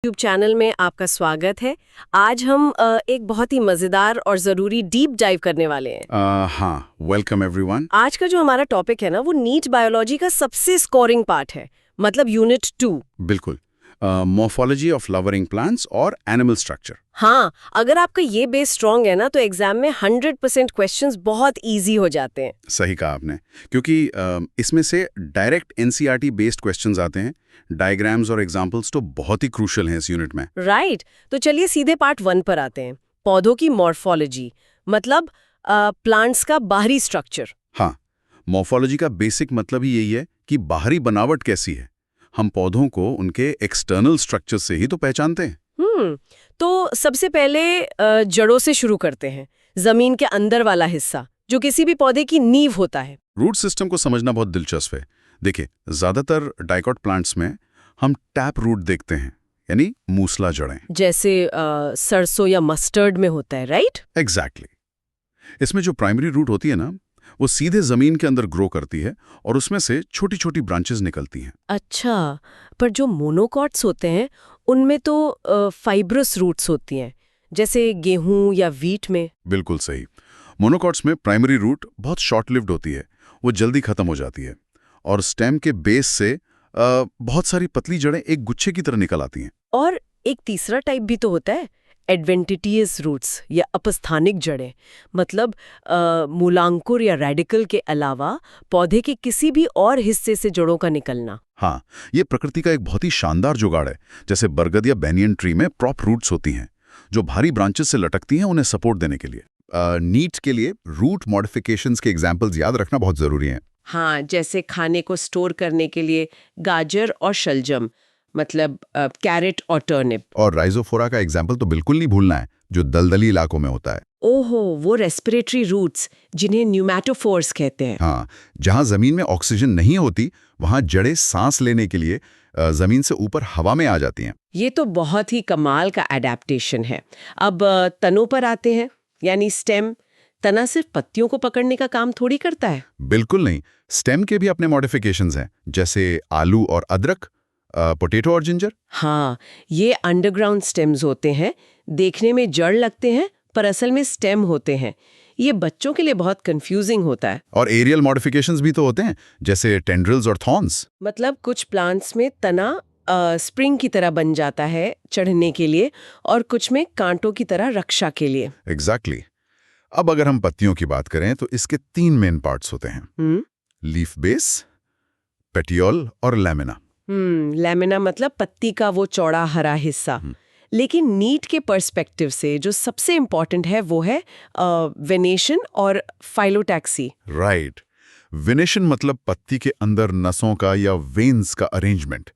YouTube channel में आपका स्वागत है। आज हम एक बहुत ही मज़ेदार और ज़रूरी डीप डाइव करने वाले हैं। हाँ, वेलकम एवरीवन। आज का जो हमारा टॉपिक है ना, वो नीट बायोलॉजी का सबसे स्कोरिंग पार्ट है, मतलब यूनिट 2। बिल्कुल। मॉर्फोलॉजी ऑफ फ्लावरिंग प्लांट्स और एनिमल स्ट्रक्चर। हाँ, अगर आपका ये बेस स्ट्रांग है ना, तो एग्जाम में 100% क्वेश्चंस बहुत इजी हो जाते हैं। सही कहा आपने, क्योंकि इसमें से डायरेक्ट एनसीईआरटी बेस्ड क्वेश्चंस आते हैं। डायग्राम्स और एग्जांपल्स तो बहुत ही क्रूशियल हैं इस यूनिट में। राइट, तो चलिए सीधे पार्ट 1 पर आते हैं। पौधों की मॉर्फोलॉजी, मतलब प्लांट्स का बाहरी स्ट्रक्चर। हाँ, मॉर्फोलॉजी का बेसिक मतलब ही यही है कि बाहरी बनावट कैसी है। हम पौधों को उनके एक्सटर्नल स्ट्रक्चर से ही तो पहचानते हैं। तो सबसे पहले जड़ों से शुरू करते हैं। जमीन के अंदर वाला हिस्सा, जो किसी भी पौधे की नींव होता है। रूट सिस्टम को समझना बहुत दिलचस्प है। देखिए, ज्यादातर डाइकॉट प्लांट्स में हम टैप रूट देखते हैं, यानी मूसला जड़ें। जैसे सरसों या मस्टर्ड में होता है, राइट? एग्जैक्टली। इसमें जो प्राइमरी रूट होती है ना, वो सीधे जमीन के अंदर ग्रो करती है और उसमें से छोटी छोटी ब्रांचेस निकलती हैं। अच्छा, पर जो मोनोकॉट्स होते हैं उनमें तो फाइब्रस रूट्स होती हैं, जैसे गेहूं या वीट में। बिल्कुल सही। मोनोकॉट्स में प्राइमरी रूट बहुत शॉर्ट लिव्ड होती है, वो जल्दी खत्म हो जाती है और स्टेम के बेस से बहुत सारी पतली जड़ें एक गुच्छे की तरह निकल आती हैं। और एक तीसरा टाइप भी तो होता है, एडवेंटिटियस रूट्स या अपस्थानिक जड़ें, मतलब मूलांकुर या रेडिकल के अलावा पौधे के किसी भी और हिस्से से जड़ों का निकलना। हाँ, ये प्रकृति का एक बहुत ही शानदार जुगाड़ है। जैसे बरगद या बैनियन ट्री में प्रॉप रूट्स होती हैं, जो भारी ब्रांचेस से लटकती हैं उन्हें सपोर्ट देने के लिए। नीट के लिए रूट मॉडिफिकेशंस के एग्जाम्पल्स याद रखना बहुत जरूरी है। हाँ, जैसे खाने को स्टोर करने के लिए गाजर और शलजम, मतलब कैरेट और टर्निप। और राइजोफोरा का एग्जाम्पल तो बिल्कुल नहीं भूलना है, जो दलदली इलाकों में होता है। ओहो, वो रेस्पिरेटरी रूट्स जिन्हें न्यूमैटोफोर्स कहते हैं। हाँ, जहाँ जमीन में ऑक्सीजन नहीं होती, वहाँ जड़ें सांस लेने के लिए जमीन से ऊपर हवा में आ जाती हैं। ये तो बहुत ही कमाल का एडेप्टेशन है। अब तनों पर आते हैं, यानी स्टेम। तना सिर्फ पत्तियों को पकड़ने का काम थोड़ी करता है। बिल्कुल नहीं, स्टेम के भी अपने मॉडिफिकेशंस हैं, जैसे आलू और अदरक, पोटैटो और जिंजर। हाँ, ये अंडरग्राउंड स्टेम्स होते हैं, देखने में जड़ लगते हैं पर असल में स्टेम होते हैं। ये बच्चों के लिए बहुत कंफ्यूजिंग होता है। और एरियल मॉडिफिकेशंस भी तो होते हैं, जैसे टेंड्रिल्स और थॉर्न्स। मतलब कुछ प्लांट्स में तना स्प्रिंग की तरह बन जाता है चढ़ने के लिए, और कुछ में कांटों की तरह रक्षा के लिए। एग्जैक्टली। अब अगर हम पत्तियों की बात करें तो इसके 3 मेन पार्ट्स होते हैं, लीफ बेस, पेटियोल और लैमिना। लैमिना मतलब पत्ती का वो चौड़ा हरा हिस्सा। लेकिन नीट के पर्सपेक्टिव से जो सबसे इम्पोर्टेंट है वो है वेनेशन और फाइलोटैक्सी। राइट। वेनेशन मतलब पत्ती के अंदर नसों का या वेन्स का अरेंजमेंट।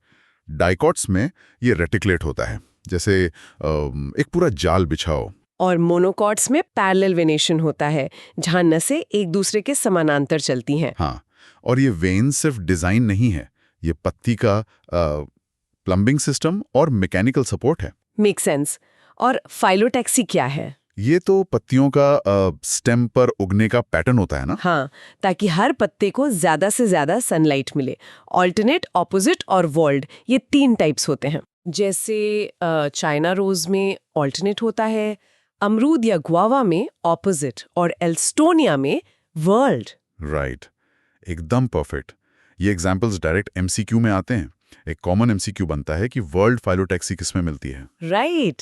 डाइकॉट्स में ये रेटिकुलेट होता है, जैसे एक पूरा जाल बिछाओ। और मोनोकॉट्स में पैरेलल वेनेशन होता है, जहां नसें एक दूसरे के समानांतर चलती हैं। हाँ, और ये वेन्स सिर्फ डिजाइन नहीं है, ये पत्ती का प्लम्बिंग सिस्टम और मैकेनिकल सपोर्ट है। Make sense. और फाइलोटैक्सी क्या है? ये तो पत्तियों का स्टेम पर उगने का पैटर्न होता है ना। हाँ, ताकि हर पत्ते को ज्यादा से ज्यादा सनलाइट मिले। ऑल्टरनेट, ऑपोजिट और वॉल्ड, ये 3 टाइप्स होते हैं। जैसे चाइना रोज में ऑल्टरनेट होता है, अमरूद या गुआवा में ऑपोजिट, और एल्स्टोनिया में वर्ल्ड। राइट, एकदम परफेक्ट। ये एग्जांपल्स डायरेक्ट एमसीक्यू में आते हैं। एक कॉमन एमसीक्यू बनता है कि वर्ल्ड फाइलोटैक्सी किसमें मिलती है। राइट।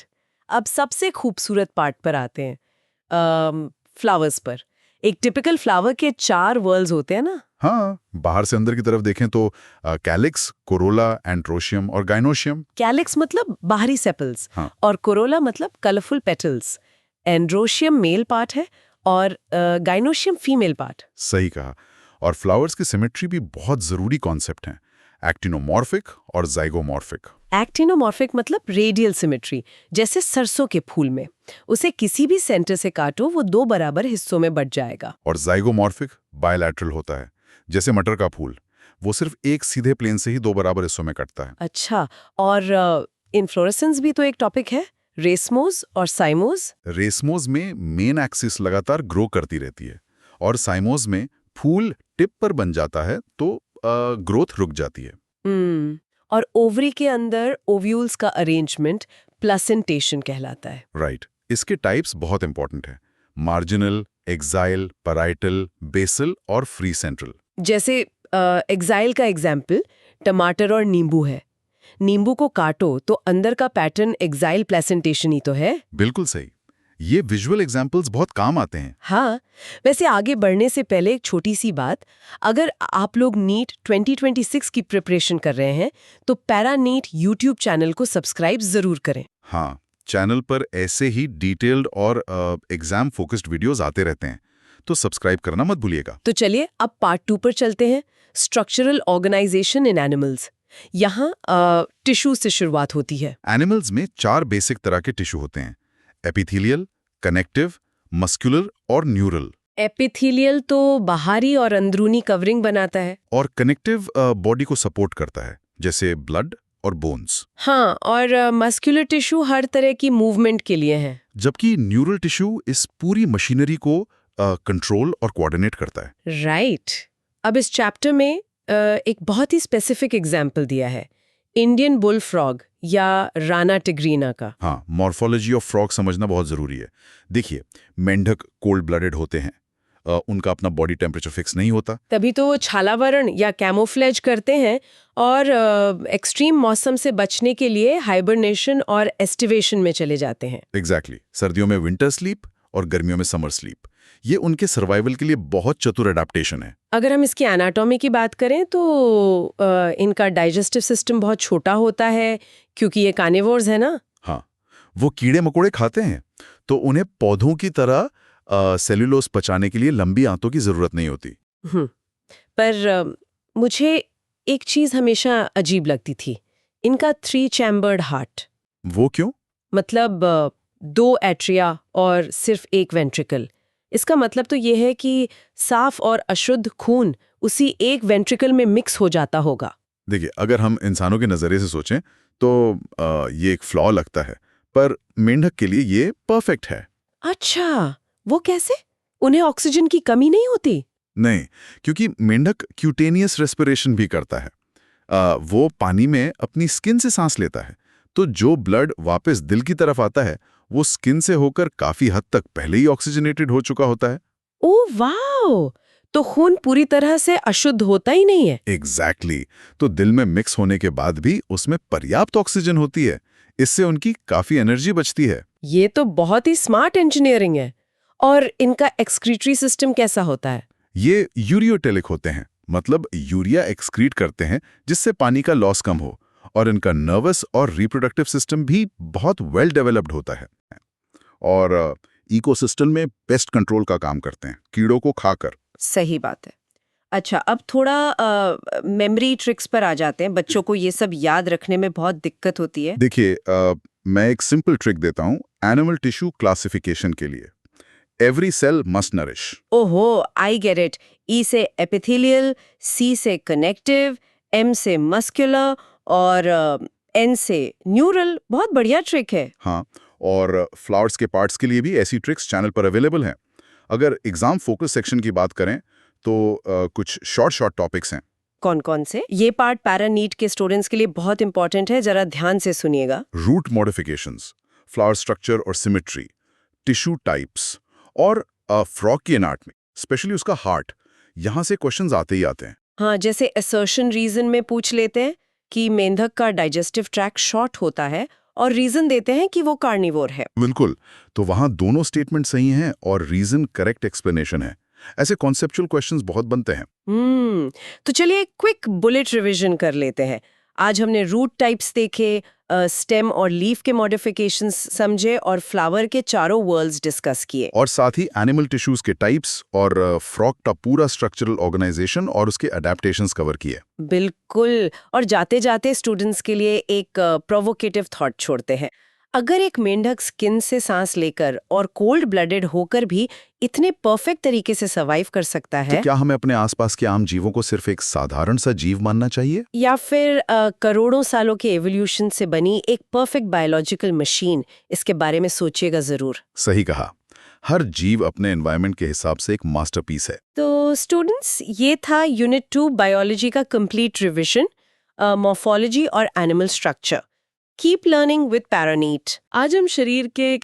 अब सबसे खूबसूरत पार्ट पर आते हैं, फ्लावर्स पर। एक टिपिकल फ्लावर के 4 वर्ल्ड्स होते हैं ना। हाँ, बाहर से अंदर की तरफ देखें तो कैलिक्स, कोरोला, एंड्रोशियम और गाइनोशियम। कैलिक्स मतलब बाहरी सेपल्स, हाँ। और कोरोला मतलब colourful petals. Androecium male part है और गाइनोशियम फीमेल पार्ट। सही कहा। और फ्लावर्स की सिमेट्री भी बहुत जरूरी कॉन्सेप्ट है, एक्टिनोमॉर्फिक और जाइगोमॉर्फिक। एक्टिनोमॉर्फिक मतलब रेडियल सिमेट्री, जैसे सरसों के फूल में। उसे किसी भी सेंटर से काटो, वो 2 बराबर हिस्सों में बट जाएगा। और जाइगोमॉर्फिक बायलैटरल होता है, जैसे मटर का फूल, वो सिर्फ एक सीधे प्लेन से ही 2 बराबर हिस्सों में कटता है। अच्छा, और इन्फ्लोरेसेंस भी तो एक टॉपिक है, रेसमोज और साइमोज। रेसमोज में मेन एक्सिस लगातार ग्रो करती रहती है, और साइमोज में फूल टिप पर बन जाता है, तो ग्रोथ रुक जाती है। और ओवरी के अंदर ओव्यूल्स का अरेंजमेंट प्लेसेंटेशन कहलाता है। राइट। इसके टाइप्स बहुत इंपॉर्टेंट हैं। मार्जिनल, एक्साइल, पैराइटल, बेसल और फ्री सेंट्रल। जैसे एक्साइल का एग्जाम्पल टमाटर और नींबू है। नींबू को काटो तो अंदर का पैटर्न एक्साइल प्लेसेंटेशन ही तो है। बिल्कुल सही। ये विजुअल एग्जाम्पल्स बहुत काम आते हैं। हाँ, वैसे आगे बढ़ने से पहले एक छोटी सी बात, अगर आप लोग नीट 2026 की प्रिपरेशन कर रहे हैं तो पैरा नीट यूट्यूब चैनल को सब्सक्राइब जरूर करें। हाँ, चैनल पर ऐसे ही डिटेल्ड और एग्जाम फोकस्ड वीडियोस आते रहते हैं, तो सब्सक्राइब करना मत भूलिएगा। तो चलिए अब पार्ट 2 पर चलते हैं, स्ट्रक्चरल ऑर्गेनाइजेशन इन एनिमल्स। यहाँ टिश्यू से शुरुआत होती है। एनिमल्स में 4 बेसिक तरह के टिश्यू होते हैं: एपिथेलियल, कनेक्टिव, मस्कुलर और न्यूरल। एपिथेलियल तो बाहरी और अंदरूनी कवरिंग बनाता है। और कनेक्टिव बॉडी को सपोर्ट करता है, जैसे ब्लड और बोन्स। हाँ, और मस्कुलर टिश्यू हर तरह की मूवमेंट के लिए है। जबकि न्यूरल टिश्यू इस पूरी मशीनरी को कंट्रोल और कोऑर्डिनेट करता है। राइट। अब इस चैप्टर में एक बहुत ही स्पेसिफिक एग्जाम्पल दिया है, इंडियन बुल फ्रॉग या राना टिग्रीना का। हाँ, मॉर्फोलॉजी ऑफ फ्रॉग समझना बहुत जरूरी है। देखिए, मेंढक कोल्ड ब्लडेड होते हैं, उनका अपना बॉडी टेम्परेचर फिक्स नहीं होता, तभी तो वो छालावरण या कैमोफ्लेज करते हैं और एक्सट्रीम मौसम से बचने के लिए हाइबरनेशन और एस्टिवेशन में चले जाते हैं। एग्जैक्टली। सर्दियों में विंटर स्लीप और गर्मियों में समर स्लीप। ये उनके सर्वाइवल के लिए बहुत चतुर एडाप्टेशन है। अगर हम इसकी एनाटॉमी की बात करें तो इनका डाइजेस्टिव सिस्टम बहुत छोटा होता है, क्योंकि ये कार्निवोर्स है ना। हाँ, वो कीड़े मकोड़े खाते हैं, तो उन्हें पौधों की तरह सेल्यूलोज पचाने के लिए लंबी आंतों की जरूरत नहीं होती। पर मुझे एक चीज हमेशा अजीब लगती थी, इनका 3 चैम्बर्ड हार्ट। वो क्यों? मतलब 2 एट्रिया और सिर्फ 1 वेंट्रिकल। इसका मतलब तो ये है कि साफ और अशुद्ध खून उसी एक वेंट्रिकल में मिक्स हो जाता होगा। देखिए, अगर हम इंसानों के नजरिए से सोचें तो ये एक फ्लॉ लगता है, पर मेंढक के लिए ये परफेक्ट है। अच्छा, वो कैसे? उन्हें ऑक्सीजन की कमी नहीं होती? नहीं, क्योंकि मेंढक क्यूटेनियस रेस्पिरेशन भी करता है। वो पानी में अपनी स्किन से सांस लेता है, तो जो ब्लड वापस दिल की तरफ आता है वो स्किन से होकर काफी हद तक पहले ही ऑक्सीजनेटेड हो चुका होता है। Oh wow! तो खून पूरी तरह से अशुद्ध होता ही नहीं है। एग्जैक्टली। तो दिल में मिक्स होने के बाद भी उसमें पर्याप्त ऑक्सीजन होती है। इससे उनकी काफी एनर्जी बचती है। ये तो बहुत ही स्मार्ट इंजीनियरिंग है। और इनका एक्सक्रीटरी सिस्टम कैसा होता है? ये यूरियोटेलिक होते हैं, मतलब यूरिया एक्सक्रीट करते हैं जिससे पानी का लॉस कम हो। और इनका नर्वस और रिप्रोडक्टिव सिस्टम भी बहुत वेल डेवलप्ड होता है। और इकोसिस्टम में पेस्ट कंट्रोल का काम करते हैं, कीड़ों को खाकर। सही बात है। अच्छा, अब थोड़ा मेमोरी ट्रिक्स पर आ जाते हैं। बच्चों को ये सब याद रखने में बहुत दिक्कत होती है। देखिए, मैं एक सिंपल ट्रिक देता हूँ एनिमल टिश्यू क्लासिफिकेशन के लिए। Every cell must nourish. ओहो, आई गेट इट। ई से एपिथेलियल, सी से कनेक्टिव, एम से मस्कुलर और एन से न्यूरल। बहुत बढ़िया ट्रिक है। हाँ, और फ्लावर्स के पार्ट्स के लिए भी ऐसी ट्रिक्स चैनल पर अवेलेबल हैं। अगर एग्जाम फोकस सेक्शन की बात करें तो कुछ शॉर्ट टॉपिक्स हैं। कौन कौन से? ये पार्ट पैरा नीट के स्टूडेंट्स के लिए बहुत इंपॉर्टेंट है, जरा ध्यान से सुनिएगा। रूट मॉडिफिकेशंस, फ्लावर स्ट्रक्चर और सिमेट्री, टिश्यू टाइप्स और फ्रॉग की एनाटॉमी, स्पेशली उसका हार्ट। यहाँ से क्वेश्चंस आते ही आते हैं। हाँ, जैसे असर्शन रीजन में पूछ लेते हैं कि मेंढक का डाइजेस्टिव ट्रैक्ट शॉर्ट होता है और रीजन देते हैं कि वो कार्निवोर है। बिल्कुल, तो वहाँ दोनों स्टेटमेंट सही हैं और रीजन करेक्ट एक्सप्लेनेशन है। ऐसे कॉन्सेप्चुअल क्वेश्चंस बहुत बनते हैं। तो चलिए एक क्विक बुलेट रिवीजन कर लेते हैं। आज हमने रूट टाइप्स देखे, स्टेम और लीफ के मॉडिफिकेशंस समझे और फ्लावर के चारों वर्ल्ड्स डिस्कस किए। और साथ ही एनिमल टिश्यूज के टाइप्स और फ्रॉग का पूरा स्ट्रक्चरल ऑर्गेनाइजेशन और उसके अडेप्टेशंस कवर किए। बिल्कुल। और जाते जाते स्टूडेंट्स के लिए एक प्रोवोकेटिव थॉट छोड़ते हैं। अगर एक मेंढक स्किन से सांस लेकर और कोल्ड ब्लडेड होकर भी इतने परफेक्ट तरीके से सर्वाइव कर सकता है, तो क्या हमें अपने आसपास के आम जीवों को सिर्फ एक साधारण सा जीव मानना चाहिए, या फिर करोड़ों सालों के एवोल्यूशन से बनी एक परफेक्ट बायोलॉजिकल मशीन? इसके बारे में सोचिएगा जरूर। सही कहा। हर जीव अपने एनवायरनमेंट के हिसाब से एक मास्टरपीस है। तो स्टूडेंट्स, ये था यूनिट 2 बायोलॉजी का कंप्लीट रिवीजन। मॉर्फोलॉजी और animal structure. Keep learning with पैरानीट। आज हम शरीर के